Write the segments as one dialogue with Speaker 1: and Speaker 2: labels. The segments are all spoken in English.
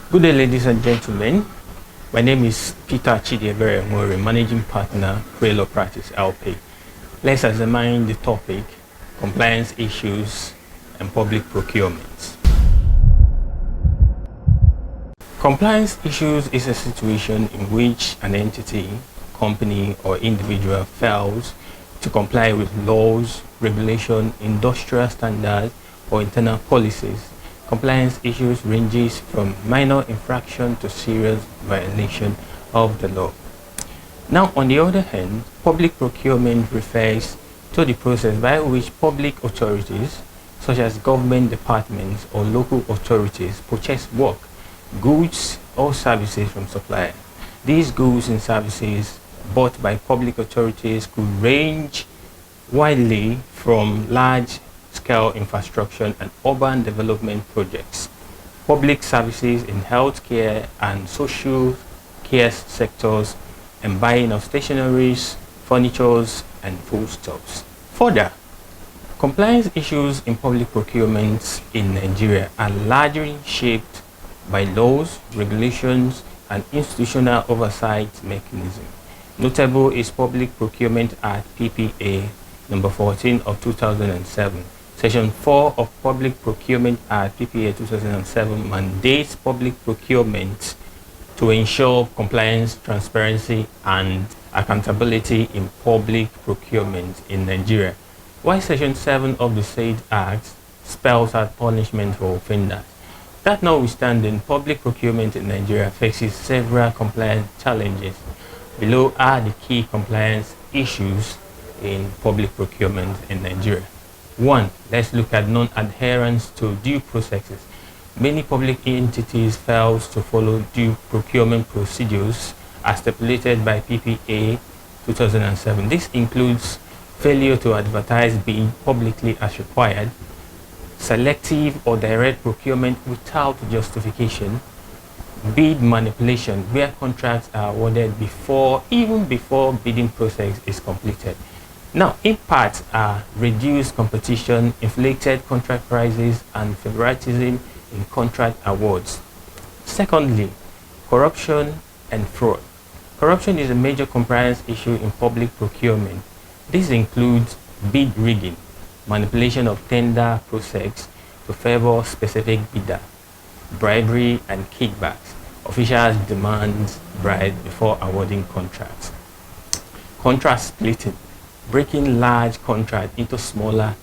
Speaker 1: Good day, ladies and gentlemen. My name is Chidiebere Nworie, Managing Partner, Graylaw Practice LP. Let's examine the topic, compliance issues and public procurement. Compliance issues is a situation in which an entity, company, or individual fails to comply with laws, regulation, industrial standards, or internal policies. Compliance issues ranges from minor infraction to serious violation of the law. Now, on the other hand, public procurement refers to the process by which public authorities, such as government departments or local authorities, purchase work, goods, or services from suppliers. These goods and services bought by public authorities could range widely from large-scale infrastructure and urban development projects, public services in healthcare and social care sectors, and buying of stationeries, furniture, and foodstuffs. Further, compliance issues in public procurement in Nigeria are largely shaped by laws, regulations, and institutional oversight mechanisms. Notable is Public Procurement Act (PPA) number 14 of 2007. Section 4 of Public Procurement Act (PPA) 2007 mandates public procurement to ensure compliance, transparency, and accountability in public procurement in Nigeria, while Section 7 of the said Act spells out punishment for offenders. That notwithstanding, public procurement in Nigeria faces several compliance challenges. Below are the key compliance issues in public procurement in Nigeria. 1. Let's look at non-adherence to due processes. Many public entities fail to follow due procurement procedures as stipulated by PPA 2007. This includes failure to advertise bid publicly as required, selective or direct procurement without justification, bid manipulation where contracts are awarded even before bidding process is completed. Now, impacts are reduced competition, inflated contract prices, and favoritism in contract awards. Secondly, corruption and fraud. Corruption is a major compliance issue in public procurement. This includes bid rigging, manipulation of tender process to favor specific bidder, bribery and kickbacks. Officials demand bribes before awarding contracts. Contract splitting, breaking large contracts into smaller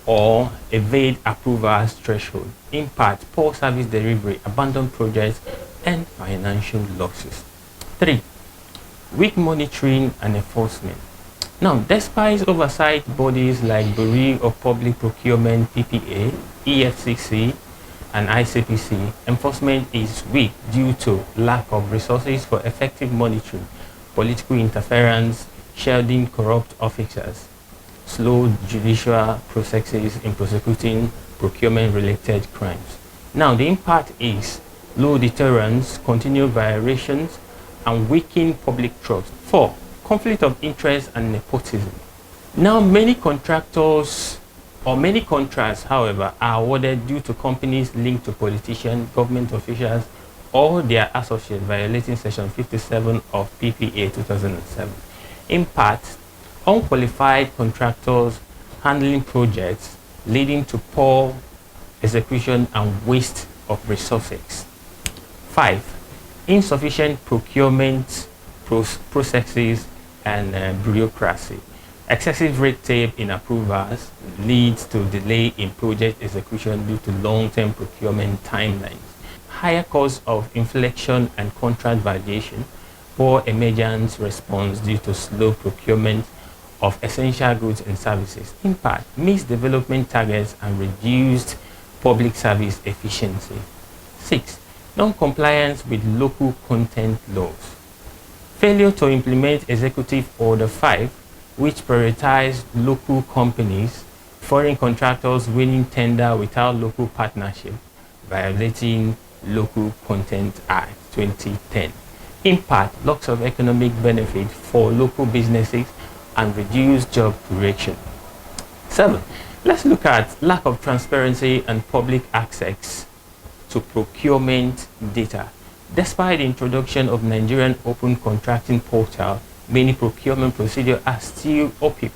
Speaker 1: or evade approvals threshold. Impact, poor service delivery, abandoned projects, and financial losses. 3. Weak monitoring and enforcement. Now, despite oversight bodies like Bureau of Public Procurement (PPA), EFCC, and ICPC, enforcement is weak due to lack of resources for effective monitoring, political interference, shielding corrupt officers, slow judicial processes in prosecuting procurement-related crimes. Now, the impact is low deterrence, continued violations, and weakened public trust. 4. Conflict of interest and nepotism. Now, many contracts, however, are awarded due to companies linked to politicians, government officials, or their associates, violating Section 57 of PPA 2007. Impact, unqualified contractors handling projects, leading to poor execution and waste of resources. 5. Insufficient procurement processes and bureaucracy. Excessive red tape in approvals leads to delay in project execution due to long-term procurement timelines. Higher cost of inflation and contract variation. Poor emergence response due to slow procurement of essential goods and services. Impact, missed development targets and reduced public service efficiency. 6. Non-compliance with local content laws. Failure to implement Executive Order 5, which prioritized local companies, foreign contractors winning tender without local partnership, violating Local Content Act 2010. Impact, loss of economic benefit for local businesses and reduced job creation. 7. Let's look at lack of transparency and public access to procurement data. Despite the introduction of Nigerian Open Contracting Portal, many procurement procedures are still opaque.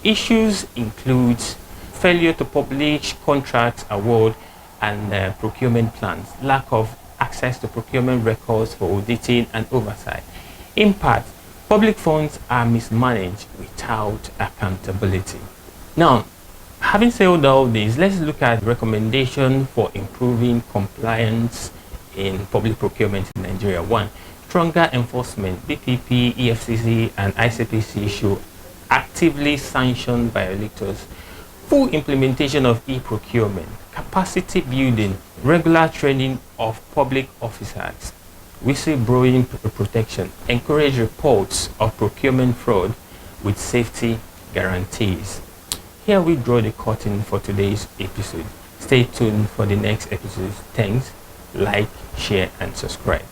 Speaker 1: Issues include failure to publish contract award and procurement plans, lack of access to procurement records for auditing and oversight. In part, public funds are mismanaged without accountability. Now, having said all this, let's look at recommendations for improving compliance in public procurement in Nigeria. 1. Stronger enforcement. BPP, EFCC, and ICPC should actively sanction violators. Full implementation of e-procurement, capacity building, regular training of public officers, whistleblowing protection, encourage reports of procurement fraud with safety guarantees. Here we draw the curtain for today's episode. Stay tuned for the next episode. Thanks, like, share, and subscribe.